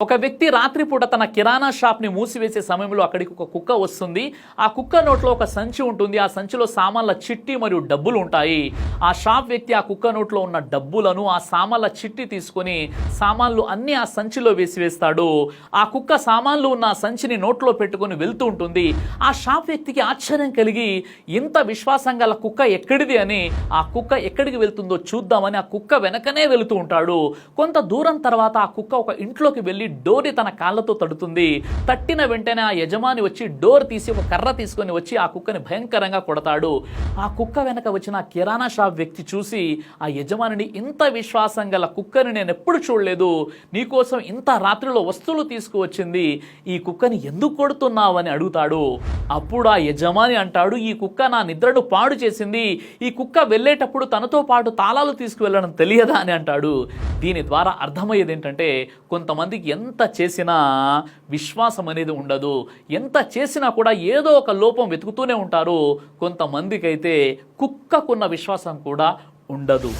ఒక వ్యక్తి రాత్రిపూట తన కిరాణా షాప్ని మూసివేసే సమయంలో అక్కడికి ఒక కుక్క వస్తుంది. ఆ కుక్క నోట్లో ఒక సంచి ఉంటుంది. ఆ సంచిలో సామాన్ల చిట్టి మరియు డబ్బులు ఉంటాయి. ఆ షాప్ వ్యక్తి ఆ కుక్క నోట్లో ఉన్న డబ్బులను, ఆ సామాన్ల చిట్టి తీసుకొని సామాన్లు అన్నీ ఆ సంచిలో వేసివేస్తాడు. ఆ కుక్క సామాన్లు ఉన్న ఆ సంచిని నోట్లో పెట్టుకొని వెళ్తూ ఉంటుంది. ఆ షాప్ వ్యక్తికి ఆశ్చర్యం కలిగి ఇంత విశ్వాసం గల కుక్క ఎక్కడిది అని ఆ కుక్క ఎక్కడికి వెళ్తుందో చూద్దామని ఆ కుక్క వెనకనే వెళుతూ ఉంటాడు. కొంత దూరం తర్వాత ఆ కుక్క ఒక ఇంట్లోకి వెళ్ళి డోర్ని తన కాళ్ళతో తడుతుంది. తట్టిన వెంటనే ఆ యజమాని వచ్చి డోర్ తీసి ఒక కర్ర తీసుకొని వచ్చి ఆ కుక్కని భయంకరంగా కొడతాడు. ఆ కుక్క వెనక వచ్చిన కిరాణా షాప్ వ్యక్తి చూసి ఆ యజమానిని, ఇంత విశ్వాసం గల కుక్కని నేను ఎప్పుడు చూడలేదు, నీకోసం ఇంత రాత్రిలో వస్తువులు తీసుకువచ్చింది, ఈ కుక్కని ఎందుకు కొడుతున్నావు అని అడుగుతాడు. అప్పుడు ఆ యజమాని అంటాడు, ఈ కుక్క నా నిద్రను పాడు చేసింది, ఈ కుక్క వెళ్ళేటప్పుడు తనతో పాటు తాళాలు తీసుకువెళ్ళడం తెలియదా అని అంటాడు. దీని ద్వారా అర్థమయ్యేది ఏంటంటే, కొంతమందికి ఎంత చేసినా విశ్వాసం అనేది ఉండదు. ఎంత చేసినా కూడా ఏదో ఒక లోపం వెతుకుతూనే ఉంటారు. కొంతమందికి అయితే కుక్కకున్న విశ్వాసం కూడా ఉండదు.